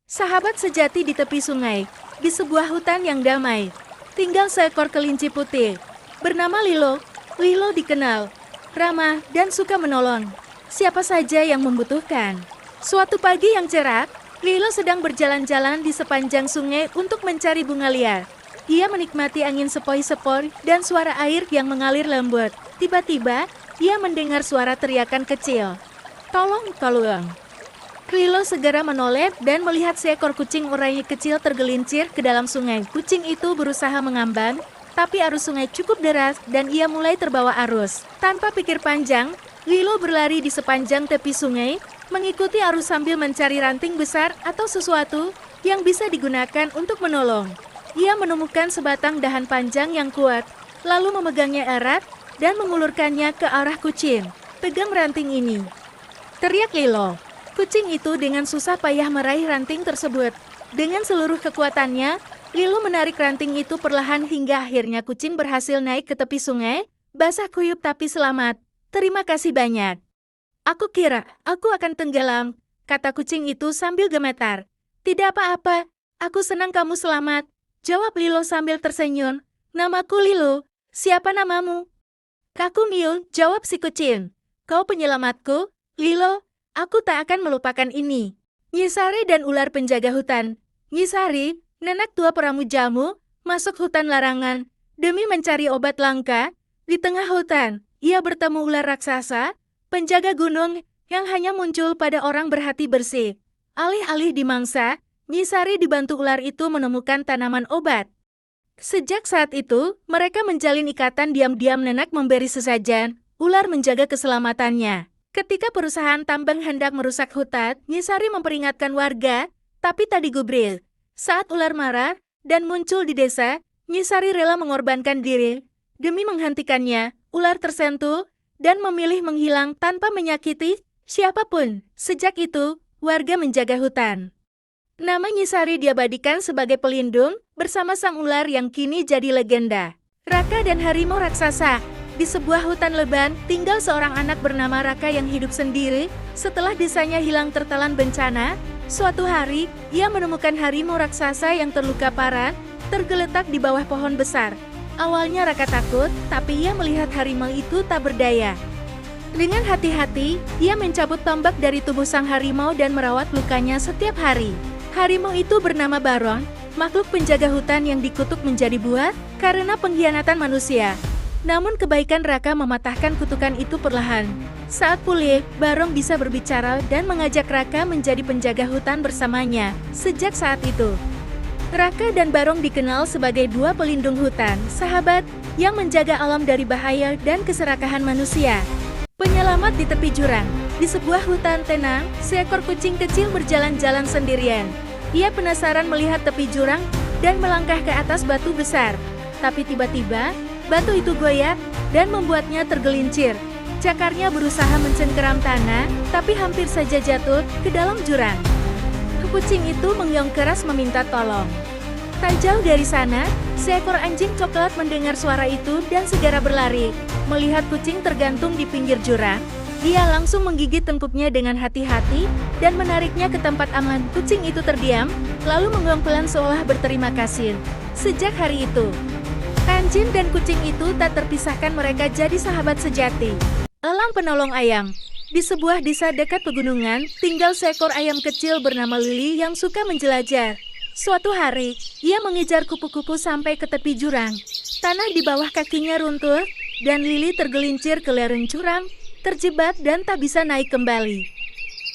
Sahabat sejati di tepi sungai, di sebuah hutan yang damai, tinggal seekor kelinci putih. Bernama Lilo. Lilo dikenal ramah dan suka menolong siapa saja yang membutuhkan. Suatu pagi yang cerah, Lilo sedang berjalan-jalan di sepanjang sungai untuk mencari bunga liar. Ia menikmati angin sepoi-sepoi dan suara air yang mengalir lembut. Tiba-tiba, ia mendengar suara teriakan kecil. Tolong, tolong. Lilo segera menoleh dan melihat seekor kucing oranye kecil tergelincir ke dalam sungai. Kucing itu berusaha mengambang, tapi arus sungai cukup deras dan ia mulai terbawa arus. Tanpa pikir panjang, Lilo berlari di sepanjang tepi sungai, mengikuti arus sambil mencari ranting besar atau sesuatu yang bisa digunakan untuk menolong. Ia menemukan sebatang dahan panjang yang kuat, lalu memegangnya erat dan mengulurkannya ke arah kucing. Pegang ranting ini, teriak Lilo. Kucing itu dengan susah payah meraih ranting tersebut. Dengan seluruh kekuatannya, Lilo menarik ranting itu perlahan hingga akhirnya kucing berhasil naik ke tepi sungai, basah kuyup tapi selamat. Terima kasih banyak. Aku kira aku akan tenggelam, kata kucing itu sambil gemetar. Tidak apa-apa, aku senang kamu selamat, jawab Lilo sambil tersenyum. Namaku Lilo, siapa namamu? Aku Mio, jawab si kucing. Kau penyelamatku, Lilo. Aku tak akan melupakan ini. Nyisari dan ular penjaga hutan. Nyisari, nenek tua peramu jamu, masuk hutan larangan demi mencari obat langka. Di tengah hutan, ia bertemu ular raksasa, penjaga gunung yang hanya muncul pada orang berhati bersih. Alih-alih dimangsa, Nyisari dibantu ular itu menemukan tanaman obat. Sejak saat itu, mereka menjalin ikatan diam-diam. Nenek memberi sesajen, ular menjaga keselamatannya. Ketika perusahaan tambang hendak merusak hutan, Nyisari memperingatkan warga, tapi tak digubris. Saat ular marah dan muncul di desa, Nyisari rela mengorbankan diri. Demi menghentikannya, ular tersentuh dan memilih menghilang tanpa menyakiti siapapun. Sejak itu, warga menjaga hutan. Nama Nyisari diabadikan sebagai pelindung bersama sang ular yang kini jadi legenda. Raka dan harimau raksasa. Di sebuah hutan lebat, tinggal seorang anak bernama Raka yang hidup sendiri. Setelah desanya hilang tertelan bencana, suatu hari, ia menemukan harimau raksasa yang terluka parah, tergeletak di bawah pohon besar. Awalnya Raka takut, tapi ia melihat harimau itu tak berdaya. Dengan hati-hati, ia mencabut tombak dari tubuh sang harimau dan merawat lukanya setiap hari. Harimau itu bernama Baron, makhluk penjaga hutan yang dikutuk menjadi buah karena pengkhianatan manusia. Namun kebaikan Raka mematahkan kutukan itu perlahan. Saat pulih, Barong bisa berbicara dan mengajak Raka menjadi penjaga hutan bersamanya. Sejak saat itu, Raka dan Barong dikenal sebagai dua pelindung hutan, sahabat yang menjaga alam dari bahaya dan keserakahan manusia. Penyelamat di tepi jurang. Di sebuah hutan tenang, seekor kucing kecil berjalan-jalan sendirian. Ia penasaran melihat tepi jurang dan melangkah ke atas batu besar. Tapi tiba-tiba, batu itu goyah dan membuatnya tergelincir. Cakarnya berusaha mencengkeram tanah, tapi hampir saja jatuh ke dalam jurang. Kucing itu mengiung keras meminta tolong. Tak jauh dari sana, seekor anjing coklat mendengar suara itu dan segera berlari. Melihat kucing tergantung di pinggir jurang, dia langsung menggigit tengkuknya dengan hati-hati dan menariknya ke tempat aman. Kucing itu terdiam, lalu mengiung pelan seolah berterima kasih. Sejak hari itu, anjing dan kucing itu tak terpisahkan, mereka jadi sahabat sejati. Elang penolong ayam. Di sebuah desa dekat pegunungan, tinggal seekor ayam kecil bernama Lili yang suka menjelajah. Suatu hari, ia mengejar kupu-kupu sampai ke tepi jurang. Tanah di bawah kakinya runtuh, dan Lili tergelincir ke lereng jurang, terjebak dan tak bisa naik kembali.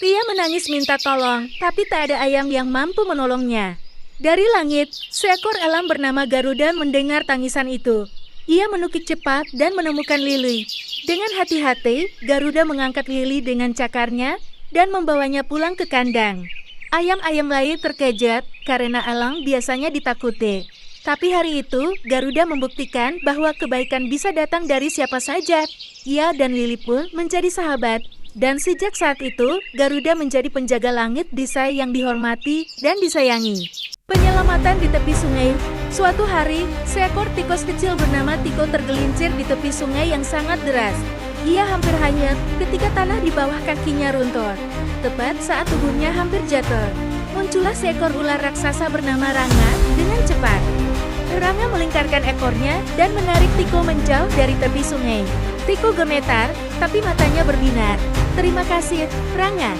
Ia menangis minta tolong, tapi tak ada ayam yang mampu menolongnya. Dari langit, seekor elang bernama Garuda mendengar tangisan itu. Ia menukik cepat dan menemukan Lili. Dengan hati-hati, Garuda mengangkat Lili dengan cakarnya dan membawanya pulang ke kandang. Ayam-ayam lain terkejut karena elang biasanya ditakuti. Tapi hari itu, Garuda membuktikan bahwa kebaikan bisa datang dari siapa saja. Ia dan Lili pun menjadi sahabat. Dan sejak saat itu, Garuda menjadi penjaga langit desa yang dihormati dan disayangi. Penyelamatan di tepi sungai. Suatu hari, seekor tikus kecil bernama Tiko tergelincir di tepi sungai yang sangat deras. Ia hampir hanyut ketika tanah di bawah kakinya runtuh. Tepat saat tubuhnya hampir jatuh, muncullah seekor ular raksasa bernama Ranga dengan cepat. Ranga melingkarkan ekornya dan menarik Tiko menjauh dari tepi sungai. Tiko gemetar, tapi matanya berbinar. "Terima kasih, Ranga.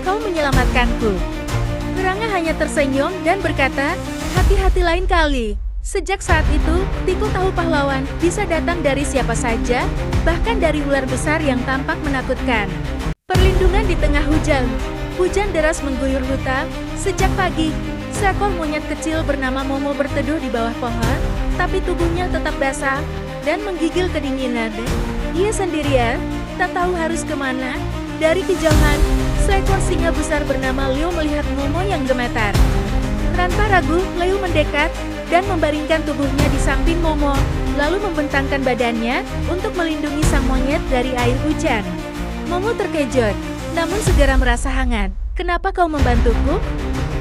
Kau menyelamatkanku." Ranga hanya tersenyum dan berkata, "Hati-hati lain kali." Sejak saat itu, Tiko tahu pahlawan bisa datang dari siapa saja, bahkan dari ular besar yang tampak menakutkan. Perlindungan di tengah hujan. Hujan deras mengguyur hutan. Sejak pagi, seekor monyet kecil bernama Momo berteduh di bawah pohon, tapi tubuhnya tetap basah dan menggigil kedinginan. Ia sendirian, tak tahu harus kemana. Dari kejauhan, seekor singa besar bernama Leo melihat Momo yang gemetar. Tanpa ragu, Leo mendekat dan membaringkan tubuhnya di samping Momo, lalu membentangkan badannya untuk melindungi sang monyet dari air hujan. Momo terkejut, namun segera merasa hangat. "Kenapa kau membantuku?"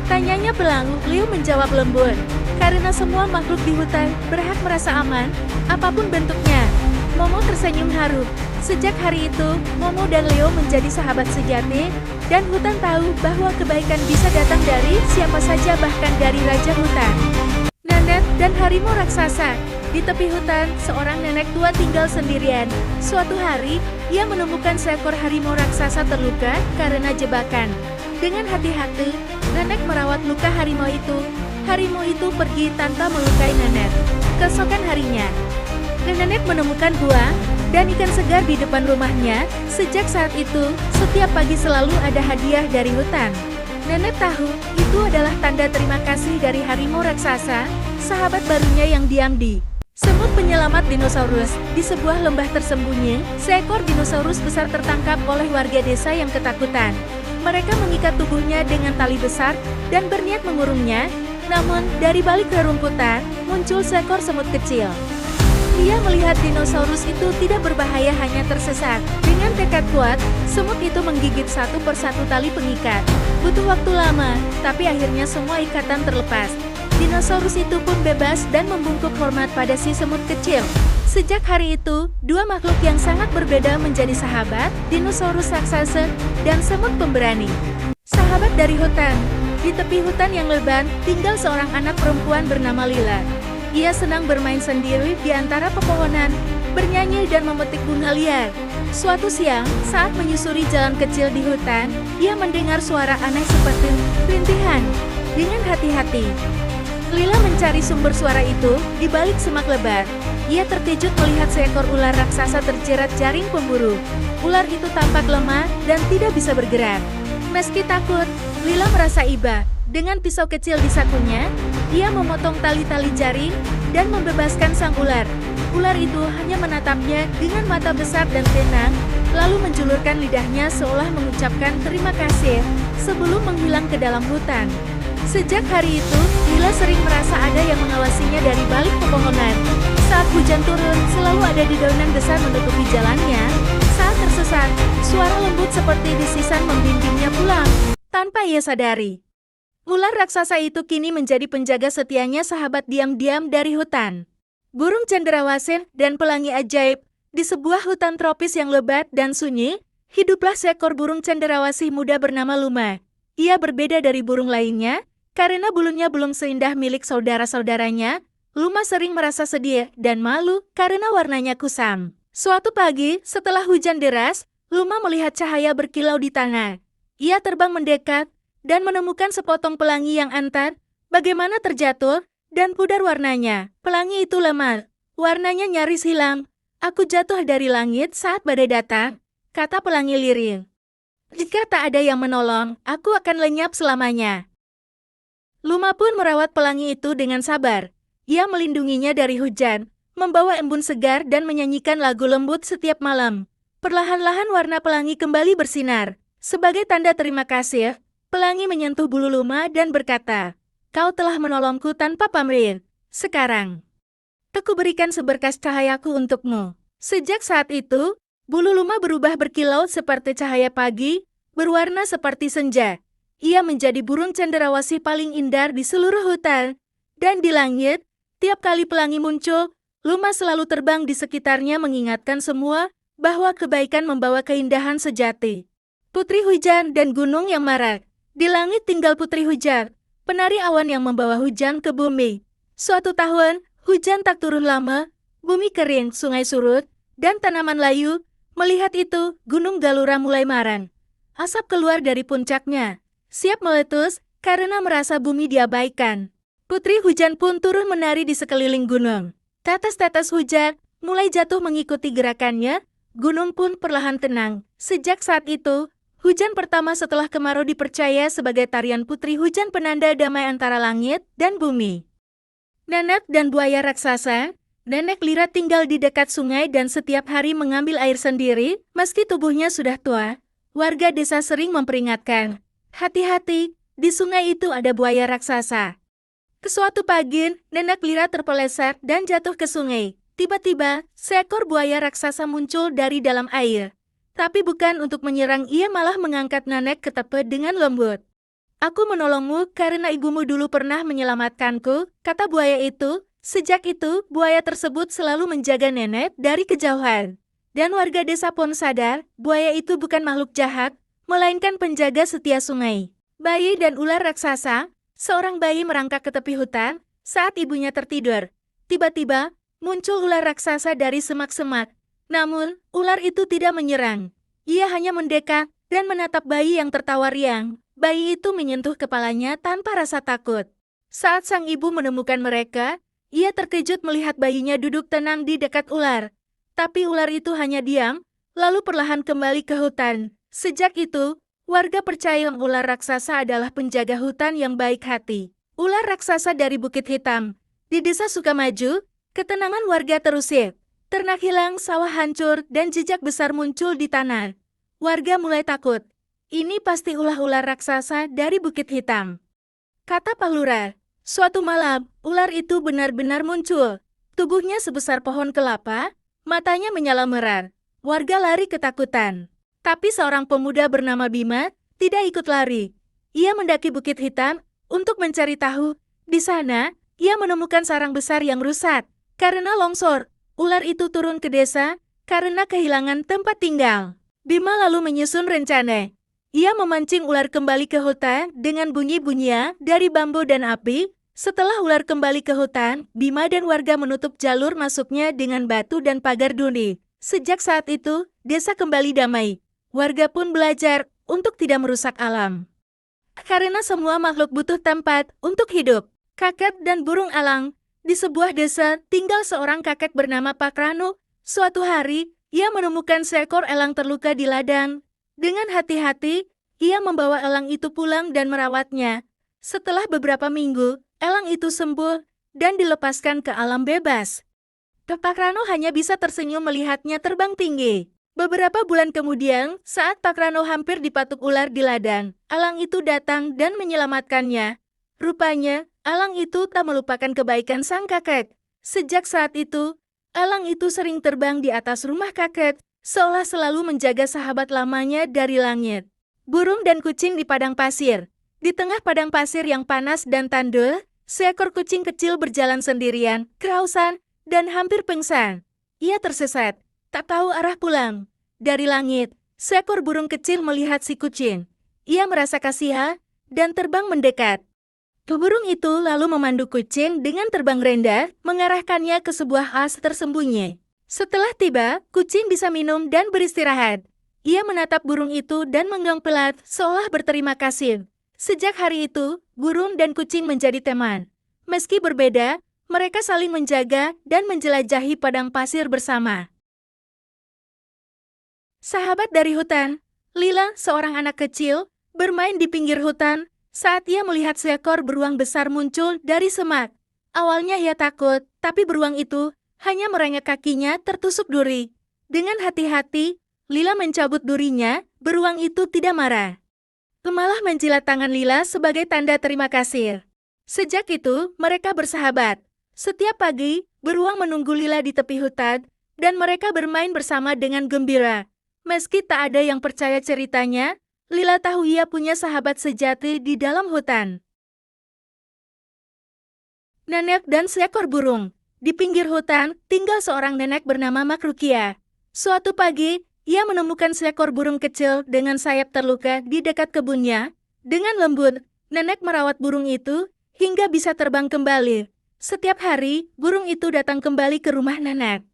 tanyanya pelang. Leo menjawab lembut, "Karena semua makhluk di hutan berhak merasa aman, apapun bentuknya." Momo tersenyum haru. Sejak hari itu, Momo dan Leo menjadi sahabat sejati, dan hutan tahu bahwa kebaikan bisa datang dari siapa saja, bahkan dari raja hutan. Nenek dan harimau raksasa. Di tepi hutan, seorang nenek tua tinggal sendirian. Suatu hari, ia menemukan seekor harimau raksasa terluka karena jebakan. Dengan hati-hati, nenek merawat luka harimau itu. Harimau itu pergi tanpa melukai nenek. Keesokan harinya, nenek menemukan buah dan ikan segar di depan rumahnya. Sejak saat itu, setiap pagi selalu ada hadiah dari hutan. Nenek tahu itu adalah tanda terima kasih dari harimau raksasa, sahabat barunya yang diam di semut penyelamat dinosaurus. Di sebuah lembah tersembunyi, seekor dinosaurus besar tertangkap oleh warga desa yang ketakutan. Mereka mengikat tubuhnya dengan tali besar dan berniat mengurungnya, namun dari balik rerumputan, muncul seekor semut kecil. Ia melihat dinosaurus itu tidak berbahaya, hanya tersesat. Dengan tekad kuat, semut itu menggigit satu persatu tali pengikat. Butuh waktu lama, tapi akhirnya semua ikatan terlepas. Dinosaurus itu pun bebas dan membungkuk hormat pada si semut kecil. Sejak hari itu, dua makhluk yang sangat berbeda menjadi sahabat, dinosaurus raksasa dan semut pemberani. Sahabat dari hutan. Di tepi hutan yang lebat, tinggal seorang anak perempuan bernama Lila. Ia senang bermain sendiri di antara pepohonan, bernyanyi dan memetik bunga liar. Suatu siang, saat menyusuri jalan kecil di hutan, ia mendengar suara aneh seperti rintihan. Dengan hati-hati, Lila mencari sumber suara itu di balik semak lebat. Ia terkejut melihat seekor ular raksasa terjerat jaring pemburu. Ular itu tampak lemah dan tidak bisa bergerak. Meski takut, Lila merasa iba. Dengan pisau kecil di sakunya, ia memotong tali-tali jaring dan membebaskan sang ular. Ular itu hanya menatapnya dengan mata besar dan tenang, lalu menjulurkan lidahnya seolah mengucapkan terima kasih sebelum menghilang ke dalam hutan. Sejak hari itu, Lila sering merasa ada yang mengawasinya dari balik pepohonan. Saat hujan turun, selalu ada dedaunan besar menutupi jalannya. Saat tersesat, suara lembut seperti desisan membimbingnya pulang. Tanpa ia sadari, ular raksasa itu kini menjadi penjaga setianya, sahabat diam-diam dari hutan. Burung cendrawasih dan pelangi ajaib. Di sebuah hutan tropis yang lebat dan sunyi, hiduplah seekor burung cendrawasih muda bernama Luma. Ia berbeda dari burung lainnya, karena bulunya belum seindah milik saudara-saudaranya. Luma sering merasa sedih dan malu karena warnanya kusam. Suatu pagi, setelah hujan deras, Luma melihat cahaya berkilau di tanah. Ia terbang mendekat dan menemukan sepotong pelangi yang antar, bagaimana terjatuh, dan pudar warnanya. Pelangi itu lemah, warnanya nyaris hilang. "Aku jatuh dari langit saat badai datang," kata pelangi lirih. "Jika tak ada yang menolong, aku akan lenyap selamanya." Luma pun merawat pelangi itu dengan sabar. Ia melindunginya dari hujan, membawa embun segar dan menyanyikan lagu lembut setiap malam. Perlahan-lahan warna pelangi kembali bersinar. Sebagai tanda terima kasih, pelangi menyentuh bulu Luma dan berkata, "Kau telah menolongku tanpa pamrih. Sekarang, aku berikan seberkas cahayaku untukmu." Sejak saat itu, bulu Luma berubah berkilau seperti cahaya pagi, berwarna seperti senja. Ia menjadi burung cendrawasih paling indah di seluruh hutan. Dan di langit, tiap kali pelangi muncul, Luma selalu terbang di sekitarnya mengingatkan semua bahwa kebaikan membawa keindahan sejati. Putri hujan dan gunung yang marak. Di langit tinggal Putri Hujan, penari awan yang membawa hujan ke bumi. Suatu tahun, hujan tak turun lama, bumi kering, sungai surut, dan tanaman layu. Melihat itu, Gunung Galura mulai marah. Asap keluar dari puncaknya, siap meletus karena merasa bumi diabaikan. Putri Hujan pun turun menari di sekeliling gunung. Tetes-tetes hujan mulai jatuh mengikuti gerakannya, gunung pun perlahan tenang. Sejak saat itu, hujan pertama setelah kemarau dipercaya sebagai tarian Putri Hujan penanda damai antara langit dan bumi. Nenek dan buaya raksasa. Nenek Lira tinggal di dekat sungai dan setiap hari mengambil air sendiri, meski tubuhnya sudah tua. Warga desa sering memperingatkan, hati-hati, di sungai itu ada buaya raksasa. Suatu pagi, Nenek Lira terpeleset dan jatuh ke sungai. Tiba-tiba, seekor buaya raksasa muncul dari dalam air. Tapi bukan untuk menyerang, ia malah mengangkat Nenek ke tepi dengan lembut. Aku menolongmu karena ibumu dulu pernah menyelamatkanku, kata buaya itu. Sejak itu, buaya tersebut selalu menjaga Nenek dari kejauhan. Dan warga desa pun sadar, buaya itu bukan makhluk jahat, melainkan penjaga setia sungai. Bayi dan ular raksasa. Seorang bayi merangkak ke tepi hutan saat ibunya tertidur. Tiba-tiba, muncul ular raksasa dari semak-semak. Namun, ular itu tidak menyerang. Ia hanya mendekat dan menatap bayi yang tertawa riang. Bayi itu menyentuh kepalanya tanpa rasa takut. Saat sang ibu menemukan mereka, ia terkejut melihat bayinya duduk tenang di dekat ular. Tapi ular itu hanya diam, lalu perlahan kembali ke hutan. Sejak itu, warga percaya ular raksasa adalah penjaga hutan yang baik hati. Ular raksasa dari Bukit Hitam. Di desa Sukamaju, ketenangan warga terusir. Ternak hilang, sawah hancur, dan jejak besar muncul di tanah. Warga mulai takut. Ini pasti ulah-ular raksasa dari Bukit Hitam. Kata Pak Lurah. Suatu malam, ular itu benar-benar muncul. Tubuhnya sebesar pohon kelapa, matanya menyala merah. Warga lari ketakutan. Tapi seorang pemuda bernama Bima tidak ikut lari. Ia mendaki Bukit Hitam untuk mencari tahu. Di sana, ia menemukan sarang besar yang rusak. Karena longsor, ular itu turun ke desa karena kehilangan tempat tinggal. Bima lalu menyusun rencana. Ia memancing ular kembali ke hutan dengan bunyi-bunyian dari bambu dan api. Setelah ular kembali ke hutan, Bima dan warga menutup jalur masuknya dengan batu dan pagar duri. Sejak saat itu, desa kembali damai. Warga pun belajar untuk tidak merusak alam. Karena semua makhluk butuh tempat untuk hidup. Kakek dan burung elang. Di sebuah desa, tinggal seorang kakek bernama Pak Rano. Suatu hari, ia menemukan seekor elang terluka di ladang. Dengan hati-hati, ia membawa elang itu pulang dan merawatnya. Setelah beberapa minggu, elang itu sembuh dan dilepaskan ke alam bebas. Pak Rano hanya bisa tersenyum melihatnya terbang tinggi. Beberapa bulan kemudian, saat Pak Rano hampir dipatuk ular di ladang, elang itu datang dan menyelamatkannya. Rupanya, elang itu tak melupakan kebaikan sang kakek. Sejak saat itu, elang itu sering terbang di atas rumah kakek, seolah selalu menjaga sahabat lamanya dari langit. Burung dan kucing di padang pasir. Di tengah padang pasir yang panas dan tandul, seekor kucing kecil berjalan sendirian, kehausan, dan hampir pingsan. Ia tersesat, tak tahu arah pulang. Dari langit, seekor burung kecil melihat si kucing. Ia merasa kasihan dan terbang mendekat. Burung itu lalu memandu kucing dengan terbang rendah, mengarahkannya ke sebuah as tersembunyi. Setelah tiba, kucing bisa minum dan beristirahat. Ia menatap burung itu dan menggang pelat, seolah berterima kasih. Sejak hari itu, burung dan kucing menjadi teman. Meski berbeda, mereka saling menjaga dan menjelajahi padang pasir bersama. Sahabat dari hutan. Lila, seorang anak kecil, bermain di pinggir hutan saat ia melihat seekor beruang besar muncul dari semak. Awalnya ia takut, tapi beruang itu hanya merengek kakinya tertusuk duri. Dengan hati-hati, Lila mencabut durinya, beruang itu tidak marah. Malah menjilat tangan Lila sebagai tanda terima kasih. Sejak itu, mereka bersahabat. Setiap pagi, beruang menunggu Lila di tepi hutan, dan mereka bermain bersama dengan gembira. Meski tak ada yang percaya ceritanya, Lila tahu ia punya sahabat sejati di dalam hutan. Nenek dan seekor burung. Di pinggir hutan, tinggal seorang nenek bernama Makrukia. Suatu pagi, ia menemukan seekor burung kecil dengan sayap terluka di dekat kebunnya. Dengan lembut, nenek merawat burung itu hingga bisa terbang kembali. Setiap hari, burung itu datang kembali ke rumah nenek.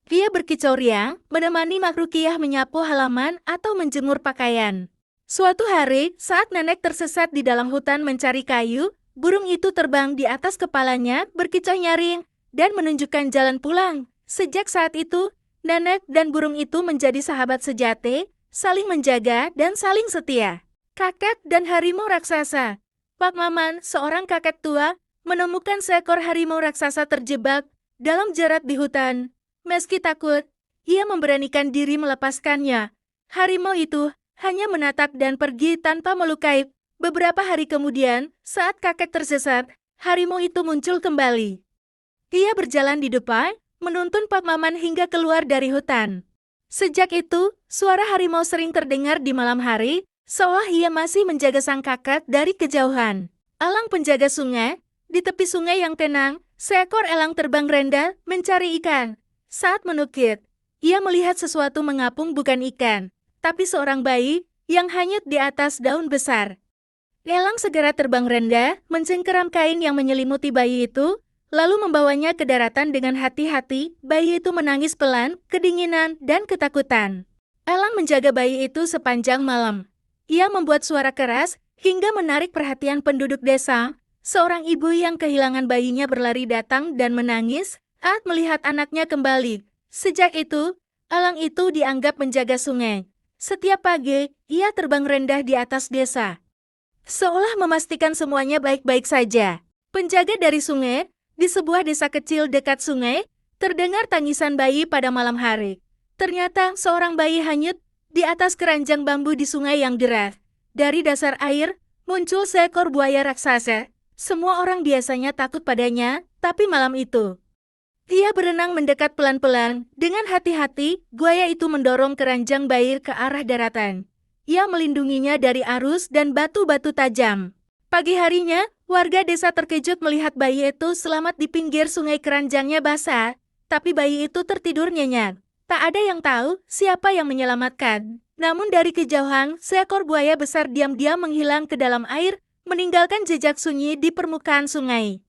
Dia berkicau riang, menemani Mak Rukiah menyapu halaman atau menjemur pakaian. Suatu hari, saat nenek tersesat di dalam hutan mencari kayu, burung itu terbang di atas kepalanya, berkicau nyaring, dan menunjukkan jalan pulang. Sejak saat itu, nenek dan burung itu menjadi sahabat sejati, saling menjaga dan saling setia. Kakek dan harimau raksasa. Pak Maman, seorang kakek tua, menemukan seekor harimau raksasa terjebak dalam jerat di hutan. Meski takut, ia memberanikan diri melepaskannya. Harimau itu hanya menatap dan pergi tanpa melukai. Beberapa hari kemudian, saat kakek tersesat, harimau itu muncul kembali. Ia berjalan di depan, menuntun Pak Maman hingga keluar dari hutan. Sejak itu, suara harimau sering terdengar di malam hari, seolah ia masih menjaga sang kakek dari kejauhan. Elang penjaga sungai. Di tepi sungai yang tenang, seekor elang terbang rendah mencari ikan. Saat menukik, ia melihat sesuatu mengapung bukan ikan, tapi seorang bayi yang hanyut di atas daun besar. Elang segera terbang rendah, mencengkeram kain yang menyelimuti bayi itu, lalu membawanya ke daratan dengan hati-hati. Bayi itu menangis pelan, kedinginan, dan ketakutan. Elang menjaga bayi itu sepanjang malam. Ia membuat suara keras hingga menarik perhatian penduduk desa. Seorang ibu yang kehilangan bayinya berlari datang dan menangis saat melihat anaknya kembali. Sejak itu, elang itu dianggap menjaga sungai. Setiap pagi, ia terbang rendah di atas desa, seolah memastikan semuanya baik-baik saja. Penjaga dari sungai, di sebuah desa kecil dekat sungai, terdengar tangisan bayi pada malam hari. Ternyata seorang bayi hanyut di atas keranjang bambu di sungai yang deras. Dari dasar air, muncul seekor buaya raksasa. Semua orang biasanya takut padanya, tapi malam itu, dia berenang mendekat pelan-pelan. Dengan hati-hati, buaya itu mendorong keranjang bayi ke arah daratan. Ia melindunginya dari arus dan batu-batu tajam. Pagi harinya, warga desa terkejut melihat bayi itu selamat di pinggir sungai. Keranjangnya basah, tapi bayi itu tertidur nyenyak. Tak ada yang tahu siapa yang menyelamatkan. Namun dari kejauhan, seekor buaya besar diam-diam menghilang ke dalam air, meninggalkan jejak sunyi di permukaan sungai.